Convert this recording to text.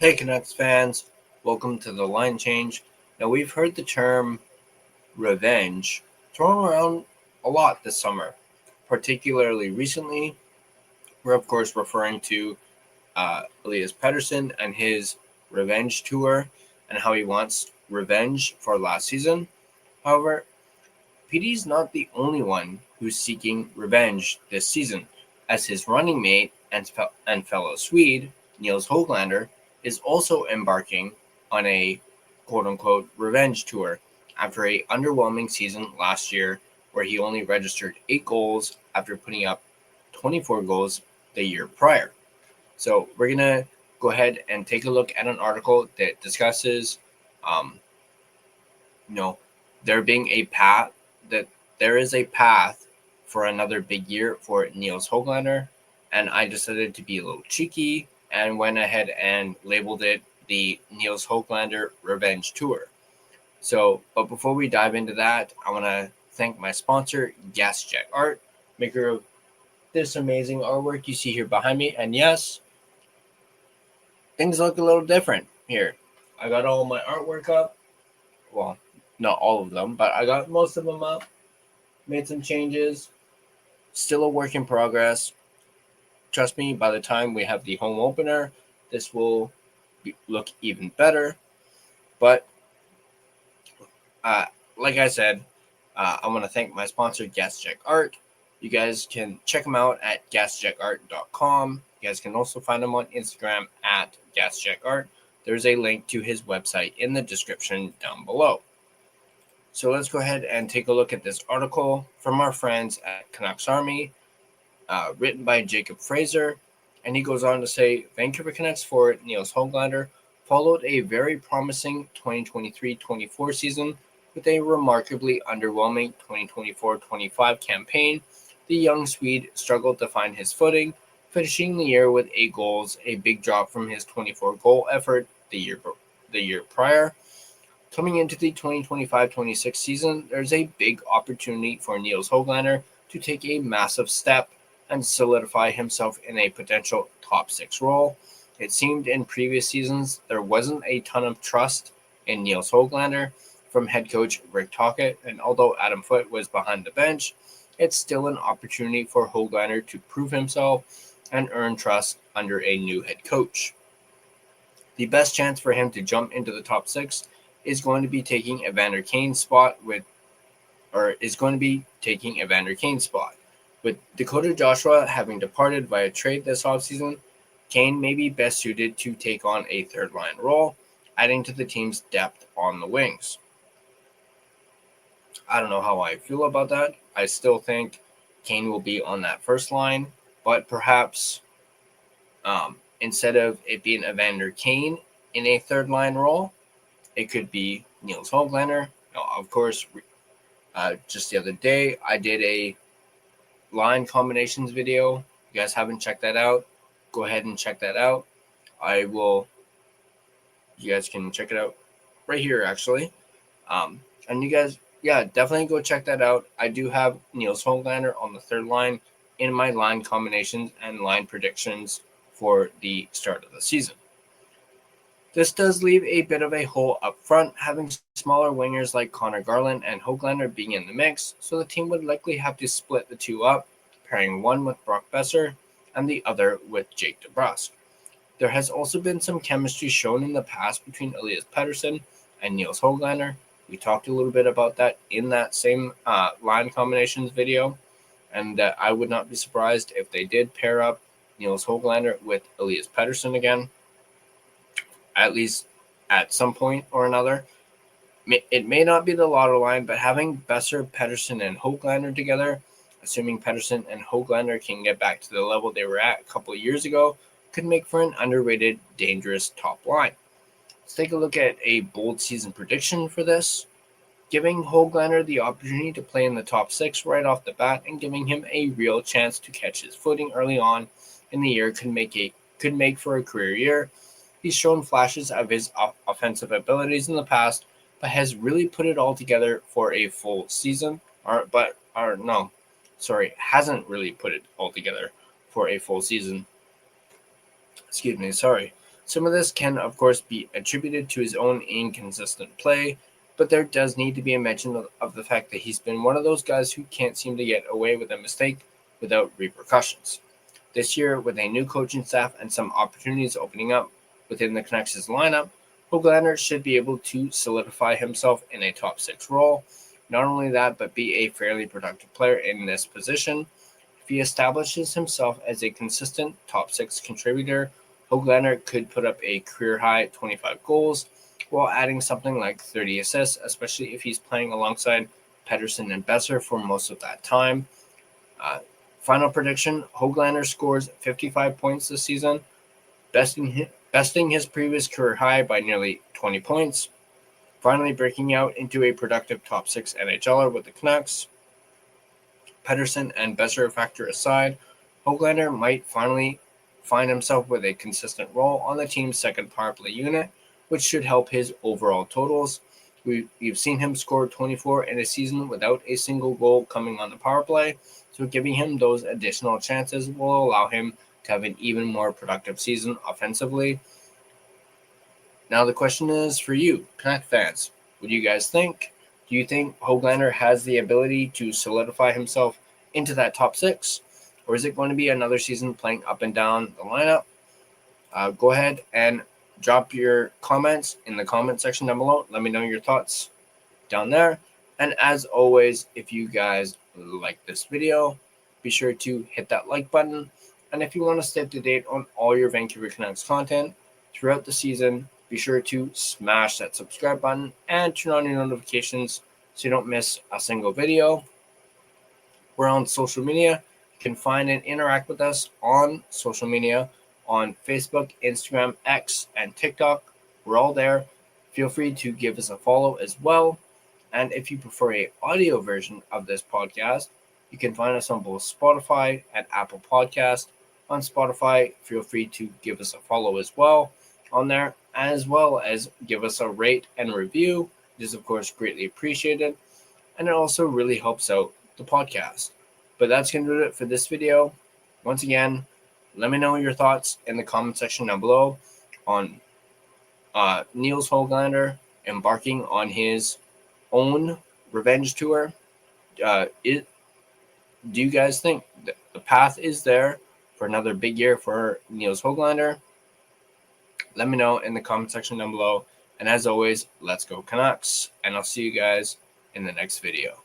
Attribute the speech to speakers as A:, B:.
A: Hey Canucks fans, welcome to the line change. Now we've heard the term revenge thrown around a lot this summer, particularly recently. We're of course referring to Elias Pettersson and his revenge tour and how he wants revenge for last season. However, PD's not the only one who's seeking revenge this season, as his running mate and fellow Swede, Nils Hoglander, is also embarking on a quote-unquote revenge tour after a underwhelming season last year where he only registered 8 goals after putting up 24 goals the year prior. So we're going to go ahead and take a look at an article that discusses, um, you know, there being a path that there is a path for another big year for Nils Hoglander, and I decided to be a little cheeky and went ahead and labeled it the Nils Hoglander Revenge Tour. So, but before we dive into that, I want to thank my sponsor, Gassy Jack Art, maker of this amazing artwork you see here behind me. And yes, things look a little different here. I got all my artwork up. Well, not all of them, but I got most of them up. Made some changes. Still a work in progress. Trust me, by the time we have the home opener, this will look even better. But like I said, I want to thank my sponsor, Gassy Jack Art. You guys can check them out at gassjackart.com. You guys can also find him on Instagram at gassjackart. There's a link to his website in the description down below. So let's go ahead and take a look at this article from our friends at Canucks Army, written by Jacob Fraser. And he goes on to say, Vancouver Canucks forward Nils Hoglander followed a very promising 2023-24 season with a remarkably underwhelming 2024-25 campaign. The young Swede struggled to find his footing, finishing the year with 8 goals, a big drop from his 24-goal effort the year prior. Coming into the 2025-26 season, there's a big opportunity for Nils Hoglander to take a massive step and solidify himself in a potential top 6 role. It seemed in previous seasons there wasn't a ton of trust in Nils Hoglander from head coach Rick Tocchet, and although Adam Foote was behind the bench, it's still an opportunity for Hoglander to prove himself and earn trust under a new head coach. The best chance for him to jump into the top 6 is going to be taking Evander Kane's spot with Dakota Joshua having departed via trade this offseason. Kane may be best suited to take on a third-line role, adding to the team's depth on the wings. I don't know how I feel about that. I still think Kane will be on that first line, but perhaps instead of it being Evander Kane in a third-line role, it could be Nils Hoglander. Now, of course, just the other day, I did a line combinations video. If you guys haven't checked that out, go ahead and check that out. You guys can check it out right here, actually. And you guys, definitely go check that out. I do have Nils Hoglander on the third line in my line combinations and line predictions for the start of the season. This does leave a bit of a hole up front, having smaller wingers like Connor Garland and Hoglander being in the mix, so the team would likely have to split the two up, pairing one with Brock Besser and the other with Jake DeBrusk. There has also been some chemistry shown in the past between Elias Pettersson and Nils Hoglander. We talked a little bit about that in that same line combinations video, and I would not be surprised if they did pair up Nils Hoglander with Elias Pettersson again, at least at some point or another. It may not be the lotto line, but having Besser, Pettersson, and Hoglander together, assuming Pettersson and Hoglander can get back to the level they were at a couple of years ago, could make for an underrated, dangerous top line. Let's take a look at a bold season prediction for this. Giving Hoglander the opportunity to play in the top 6 right off the bat and giving him a real chance to catch his footing early on in the year could make for a career year. He's shown flashes of his offensive abilities in the past, but has really put it all together for a full season. Hasn't really put it all together for a full season. Some of this can, of course, be attributed to his own inconsistent play, but there does need to be a mention of the fact that he's been one of those guys who can't seem to get away with a mistake without repercussions. This year, with a new coaching staff and some opportunities opening up within the Canucks' lineup, Hoglander should be able to solidify himself in a top 6 role. Not only that, but be a fairly productive player in this position. If he establishes himself as a consistent top 6 contributor, Hoglander could put up a career-high 25 goals while adding something like 30 assists, especially if he's playing alongside Pettersson and Boeser for most of that time. Final prediction, Hoglander scores 55 points this season, besting his previous career high by nearly 20 points, finally breaking out into a productive top 6 NHLer with the Canucks. Pettersson and Boeser factor aside, Hoglander might finally find himself with a consistent role on the team's second power play unit, which should help his overall totals. We've seen him score 24 in a season without a single goal coming on the power play, so giving him those additional chances will allow him to have an even more productive season offensively. Now the question is for you, Canuck fans. What do you guys think? Do you think Hoglander has the ability to solidify himself into that top 6? Or is it going to be another season playing up and down the lineup? Go ahead and drop your comments in the comment section down below. Let me know your thoughts down there. And as always, if you guys like this video, be sure to hit that like button. And if you want to stay up to date on all your Vancouver Canucks content throughout the season, be sure to smash that subscribe button and turn on your notifications so you don't miss a single video. We're on social media. You can find and interact with us on social media on Facebook, Instagram, X, and TikTok. We're all there. Feel free to give us a follow as well. And if you prefer an audio version of this podcast, you can find us on both Spotify and Apple Podcast. On Spotify, feel free to give us a follow as well on there, as well as give us a rate and review. It is, of course, greatly appreciated, and it also really helps out the podcast. But that's going to do it for this video. Once again, let me know your thoughts in the comment section down below on Nils Hoglander embarking on his own revenge tour. Do you guys think that the path is there for another big year for Nils Hoglander? Let me know in the comment section down below. And as always, let's go Canucks. And I'll see you guys in the next video.